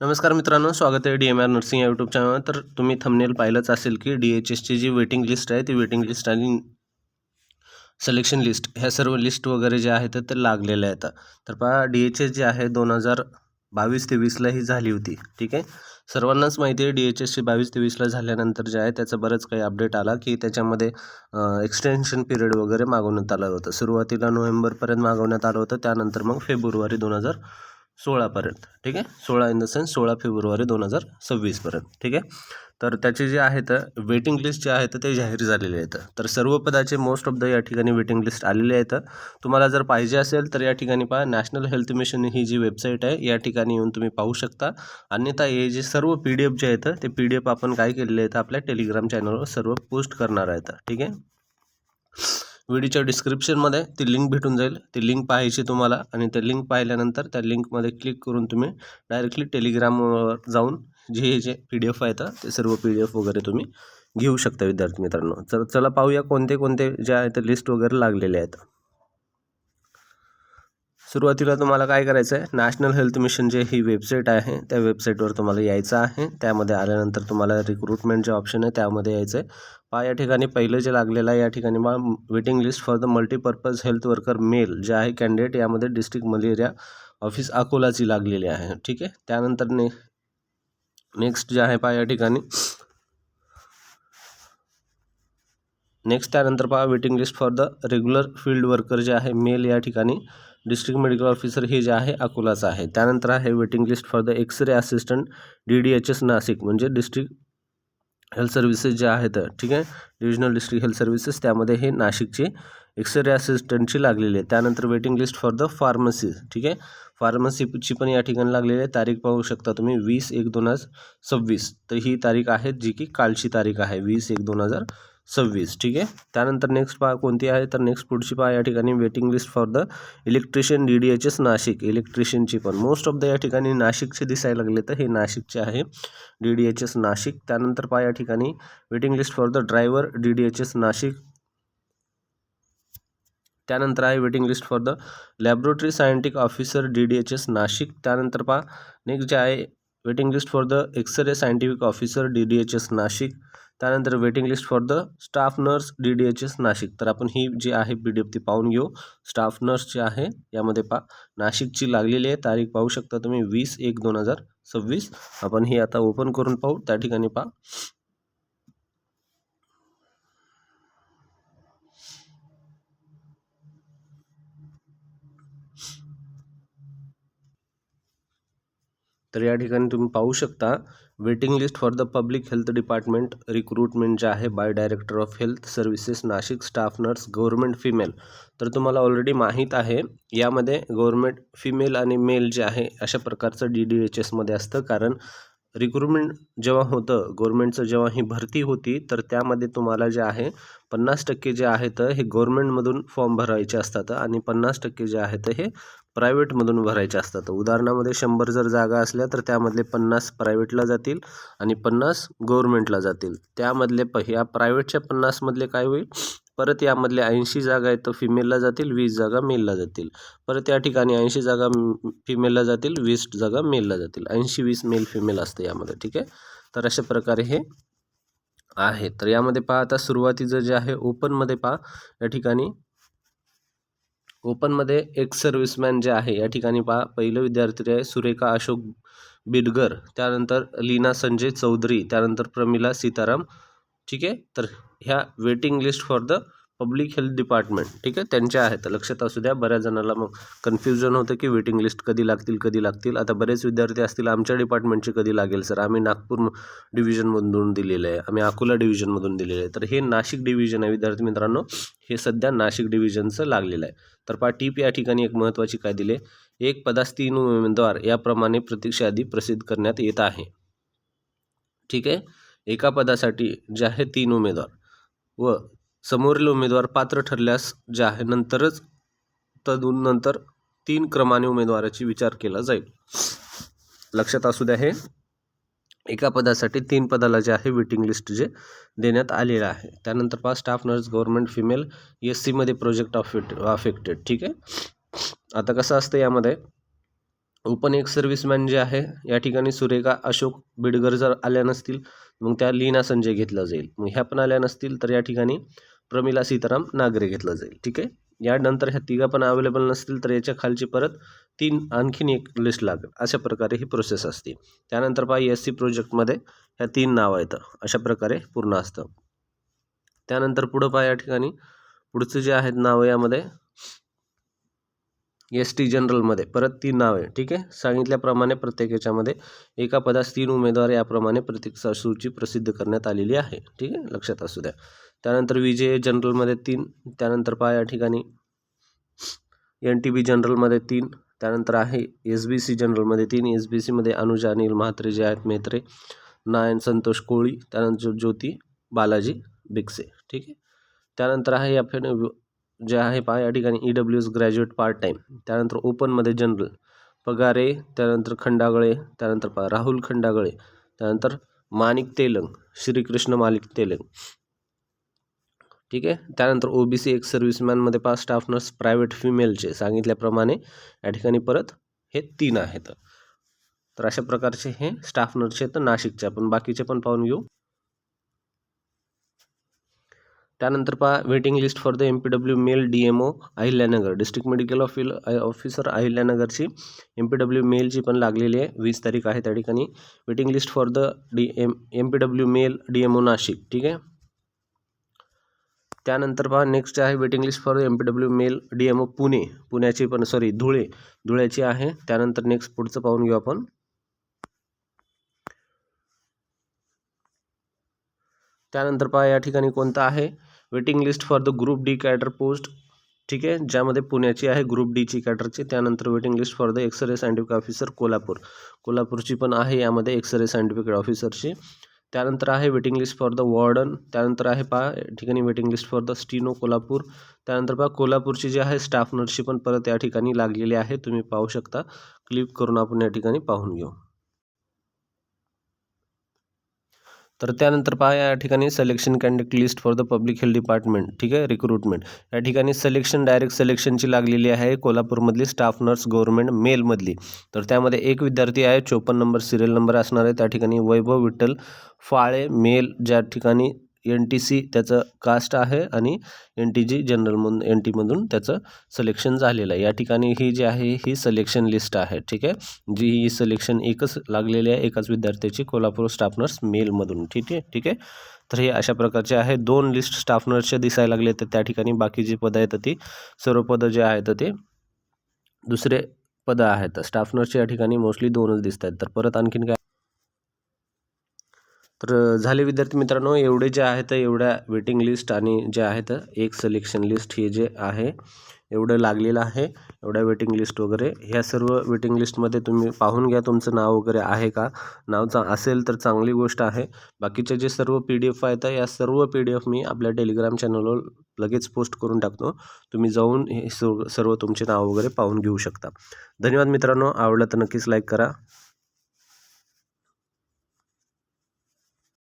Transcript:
नमस्कार मित्रांनो, स्वागत आहे DMR नर्सिंग या यूट्यूब चॅनलवर. तर तुम्ही थंबनेल पाहिलंच असेल की DHSची जी वेटिंग लिस्ट आहे ती वेटिंग लिस्ट आणि सिलेक्शन लिस्ट ह्या सर्व लिस्ट वगैरे जे आहेत ते लागलेल्या आहेत. तर पहा DHS जे आहे 2022-23ला ही झाली होती. ठीक आहे, सर्वांनाच माहिती आहे DHSची 22-23ला झाल्यानंतर जे आहे त्याचं बरंच काही अपडेट आला की त्याच्यामध्ये एक्सटेन्शन पिरियड वगैरे मागवण्यात आलं होतं. सुरुवातीला नोव्हेंबरपर्यंत मागवण्यात आलं होतं, त्यानंतर मग फेब्रुवारी 2016पर्यंत. ठीक आहे, 16 इन द सेन्स 16 फेब्रुवारी 2026पर्यंत. ठीक आहे, तर त्याचे जे आहेत वेटिंग लिस्ट जे आहेत ते जाहीर झालेले आहेत. तर सर्व पदाचे मोस्ट ऑफ द या ठिकाणी वेटिंग लिस्ट आलेले आहेत. तुम्हाला जर पाहिजे असेल तर या ठिकाणी पहा, नॅशनल हेल्थ मिशन ही जी वेबसाईट आहे या ठिकाणी येऊन तुम्ही पाहू शकता. अन्यथा हे जे सर्व PDF जे आहेत ते PDF आपण काय केलेले आहेत आपल्या टेलिग्राम चॅनलवर सर्व पोस्ट करणार आहेत. ठीक आहे, व्हिडिओच्या डिस्क्रिप्शनमध्ये ती लिंक भेटून जाईल. ती लिंक पाहायची तुम्हाला आणि त्या लिंक पाहिल्यानंतर त्या लिंकमध्ये क्लिक करून तुम्ही डायरेक्टली टेलिग्रामवर जाऊन जे PDF आहेत ते सर्व PDF वगैरे तुम्ही घेऊ शकता विद्यार्थी मित्रांनो. तर चला पाहूया कोणते कोणते जे आहेत लिस्ट वगैरे लागलेले आहेत. सुरुवातीला तुम्हाला काय करायचं आहे, नॅशनल हेल्थ मिशन जे ही वेबसाईट आहे त्या वेबसाईटवर तुम्हाला यायचं आहे. त्यामध्ये आल्यानंतर तुम्हाला रिक्रुटमेंट जे ऑप्शन आहे त्यामध्ये यायचं आहे. पहा या ठिकाणी पहिलं जे लागलेलं आहे या ठिकाणी waiting list for the multipurpose health worker male जे आहे कॅन्डिडेट, यामध्ये डिस्ट्रिक्ट मलेरिया ऑफिस अकोलाची लागलेली आहे. ठीक आहे, त्यानंतर नेक्स्ट जे आहे पहा या ठिकाणी त्यानंतर पहा waiting list for the regular field worker जे आहे मेल, या ठिकाणी डिस्ट्रिक्ट मेडिकल ऑफिसर हे जे आहे अकोलाचं आहे. त्यानंतर आहे waiting list for the x-ray assistant DDHS Nashik, म्हणजे डिस्ट्रिक्ट हेल्थ सर्व्हिसेस जे आहेत. ठीक आहे, डिव्हिजनल डिस्ट्रिक्ट हेल्थ सर्व्हिसेस, त्यामध्ये हे नाशिकची एक्सरे असिस्टंटची लागलेली आहे. त्यानंतर waiting list for the pharmacy. ठीक आहे, फार्मसीची पण या ठिकाणी लागलेली आहे. तारीख पाहू शकता तुम्ही 20/1/2026. तर ही तारीख आहे जी की कालची तारीख आहे 20/1/2026. ठीक आहे, त्यानंतर नेक्स्ट पहा कोणती आहे, तर नेक्स्ट पुढची पहा या ठिकाणी waiting list for the electrician DDHS Nashik, इलेक्ट्रिशियनची पण मोस्ट ऑफ द या ठिकाणी नाशिकचे दिसायला लागले, तर हे नाशिकचे आहे DDHS नाशिक. त्यानंतर पहा या ठिकाणी waiting list for the driver DDHS Nashik. त्यानंतर आहे waiting list for the laboratory scientific officer DDHS Nashik. त्यानंतर पहा नेक्स्ट जे आहे waiting list for the x-ray scientific officer DDHS Nashik. त्यानंतर waiting list for the staff nurse DDHS Nashik. तर आपण ही जी आहे PDF ती पाहून घेऊ. स्टाफ नर्स जे आहे यामध्ये पहा नाशिकची लागलेली आहे, तारीख पाहू शकता तुम्ही 20/1/2026. आपण ही आता ओपन करून पाहू. त्या ठिकाणी पहा तर या ठिकाणी तुम्ही पाहू शकता waiting list for the public health department recruitment जे आहे by director of health services Nashik, staff nurse government female. तर तुम्हाला ऑलरेडी माहीत आहे यामध्ये गव्हर्नमेंट फिमेल आणि मेल जे आहे अशा प्रकारचं DDHS मध्ये असतं. कारण रिक्रुटमेंट जेव्हा होतं गव्हर्नमेंटचं, जेव्हा ही भरती होती, तर त्यामध्ये तुम्हाला जे आहे 50% जे आहेत हे गव्हर्नमेंटमधून फॉर्म भरायचे असतात आणि 50% जे आहेत हे प्रायव्हेटमधून भरायचे असतात. उदाहरणामध्ये 100 जर जागा असल्या तर त्यामधले 50 प्रायव्हेटला जातील आणि 50 गव्हर्नमेंटला जातील. त्यामधले ह्या प्रायव्हेटच्या 50मधले काय होईल, परत यामधले 80 जागा आहेत तर फिमेलला जातील, 20 जागा मेलला जातील. परत या ठिकाणी 80 जागा फिमेलला जातील, 20 जागा मेलला जातील. 80-20 मेल फिमेल असते यामध्ये. ठीक आहे, तर अशा प्रकारे हे आहे. तर यामध्ये पहा आता सुरुवातीचं जे आहे ओपनमध्ये पहा या ठिकाणी ओपनमध्ये एक्स सर्व्हिसमॅन जे आहे या ठिकाणी पहा पहिलं विद्यार्थी आहे सुरेखा अशोक बिडगर, त्यानंतर लीना संजय चौधरी, त्यानंतर प्रमिला सीताराम. ठीक आहे, तर ह्या waiting list for the public health department. ठीक आहे, त्यांच्या आहेत. लक्षात असू द्या, बऱ्याच जणांना मग कन्फ्युजन होतं की वेटिंग लिस्ट कधी लागतील. आता बरेच विद्यार्थी असतील आमच्या डिपार्टमेंटचे कधी लागेल सर, आम्ही नागपूर डिव्हिजनमधून दिलेलं आहे, आम्ही अकोला डिव्हिजनमधून दिलेलं आहे. तर हे नाशिक डिव्हिजन आहे विद्यार्थी मित्रांनो, हे सध्या नाशिक डिव्हिजनचं लागलेलं आहे. तर पहा टीप या ठिकाणी एक महत्त्वाची काय दिले, एक पदास 3 उमेदवार याप्रमाणे प्रतीक्षा यादी प्रसिद्ध करण्यात येत आहे. ठीक आहे, एका पदासाठी जे आहे 3 उमेदवार व समोरील उमेदवार पात्र ठरल्यास जे आहे नंतर 3 क्रमाने उमेदवाराची विचार केला जाईल. लक्षात असू द्या, हे एका पदासाठी 3 पदाला जे आहे वेटिंग लिस्ट जे देण्यात आलेलं आहे. त्यानंतर पहा staff nurse government female SC मध्ये प्रोजेक्ट अफेक्टेड. ठीक आहे, आता कसं असतं यामध्ये ओपन एक्स सर्व्हिसमॅन जे आहे या ठिकाणी सुरेखा अशोक बिडगर जर आल्या नसतील मग त्या लीना संजय घेतलं जाईल. मग ह्या पण आल्या नसतील तर या ठिकाणी प्रमिला सीताराम नागरे घेतलं जाईल. ठीक आहे. यानंतर ह्या तिघा पण अवेलेबल नसतील तर याच्या खालची परत आणखीन एक लिस्ट लागेल. अशा प्रकारे ही प्रोसेस असते. त्यानंतर पहा SC प्रोजेक्टमध्ये ह्या 3 नावं आहेत. अशा प्रकारे पूर्ण असतं. त्यानंतर पुढं पहा या ठिकाणी पुढचे जे आहेत नावं यामध्ये ST जनरलमध्ये परत 3 नावे. ठीक आहे. सांगितल्याप्रमाणे प्रत्येक याच्यामध्ये एका पदास 3 उमेदवार याप्रमाणे प्रतीक्षा सूची प्रसिद्ध करण्यात आलेली आहे. ठीक आहे, लक्षात असू द्या. त्यानंतर VJ जनरलमध्ये 3. त्यानंतर पहा या ठिकाणी NTB जनरलमध्ये 3. त्यानंतर आहे SBC जनरलमध्ये 3. SBCमध्ये अनुजा अनिल म्हात्रे जे आहेत मेत्रे, नारायण संतोष कोळी, त्यानंतर ज्योती बालाजी बिकसे. ठीक आहे. त्यानंतर आहे या जे आहे पहा या ठिकाणी EWS ग्रॅज्युएट पार्ट टाईम. त्यानंतर ओपनमध्ये जनरल पगारे, त्यानंतर खंडागळे, त्यानंतर पहा राहुल खंडागळे, त्यानंतर माणिक तेलंग, श्रीकृष्ण माणिक तेलंग. ठीक आहे. त्यानंतर OBC एक्स सर्व्हिसमॅनमध्ये पहा स्टाफ नर्स प्रायव्हेट फिमेलचे सांगितल्याप्रमाणे या ठिकाणी परत हे 3 आहेत. तर अशा प्रकारचे हे स्टाफ नर्सचे तर नाशिकचे. आपण बाकीचे पण पाहून घेऊ. त्यानंतर पहा waiting list for the MPW male DMO Ahilyanagar, district medical officer अहिल्यानगरची MPW मेलची पण लागलेली आहे. 20 तारीख आहे त्या ठिकाणी. Waiting list for the MPW male DMO Nashik. ठीक आहे. त्यानंतर पहा नेक्स्ट आहे waiting list for MPW male DMO Pune, पुण्याची पण धुळ्याची आहे. त्यानंतर नेक्स्ट पुढचं पाहून घेऊ आपण. त्यानंतर पहा या ठिकाणी कोणतं आहे waiting list for the group D cadre post. ठीक आहे, ज्यामध्ये पुण्याची आहे ग्रुप D ची कॅडरची. त्यानंतर waiting list for the x-ray scientific officer कोल्हापूरची पण आहे यामध्ये एक्सरे सायंटिफिक ऑफिसरची. त्यानंतर आहे waiting list for the warden. त्यानंतर आहे पहा या ठिकाणी waiting list for the steno Kolhapur. त्यानंतर पहा कोल्हापूरची जी आहे स्टाफ नर्सची पण परत या ठिकाणी लागलेली आहे. तुम्ही पाहू शकता. क्लिक करून आपण या ठिकाणी पाहून घेऊ. तर त्यानंतर पहा या ठिकाणी selection candidate list for the public health department. ठीक आहे, रिक्रुटमेंट. या ठिकाणी डायरेक्ट सिलेक्शनची लागलेली आहे कोल्हापूरमधली स्टाफ नर्स गव्हर्नमेंट मेलमधली. तर त्यामध्ये एक विद्यार्थी आहे, 54 नंबर सिरियल नंबर असणार आहे. त्या ठिकाणी वैभव विठ्ठल फाळे मेल, ज्या ठिकाणी NTC त्याचं कास्ट आहे आणि NTG जनरल NTमधून त्याचं सिलेक्शन झालेलं आहे. या ठिकाणी ही जी आहे ही सिलेक्शन लिस्ट आहे. ठीक आहे, जी ही सिलेक्शन एकच लागलेली आहे एकाच विद्यार्थ्याची कोल्हापूर स्टाफ नर्स मेलमधून. ठीक आहे. तर हे अशा प्रकारचे आहे. 2 लिस्ट स्टाफ नर्सचे दिसायला लागले. तर त्या ठिकाणी बाकी जी पदं आहेत ती सर्व पदं जे आहेत ते दुसरे पदं आहेत. स्टाफ नर्सचे या ठिकाणी मोस्टली 2च दिसत आहेत. तर परत आणखीन काय. तर झाले विद्यार्थी मित्रांनो, एवढे जे आहेत एवढ्या वेटिंग लिस्ट आणि जे आहेत एक सिलेक्शन लिस्ट हे जे आहे एवढं लागलेलं आहे. एवढ्या वेटिंग लिस्ट वगैरे ह्या सर्व वेटिंग लिस्टमध्ये तुम्ही पाहून घ्या तुमचं नाव वगैरे आहे का. नावचा असेल तर चांगली गोष्ट आहे. बाकीचे जे सर्व PDF आहेत या सर्व PDF मी आपल्या टेलिग्राम चॅनलवर लगेच पोस्ट करून टाकतो. तुम्ही जाऊन हे सर्व तुमचे नाव वगैरे पाहून घेऊ शकता. धन्यवाद मित्रांनो. आवडलं तर नक्कीच लाईक करा.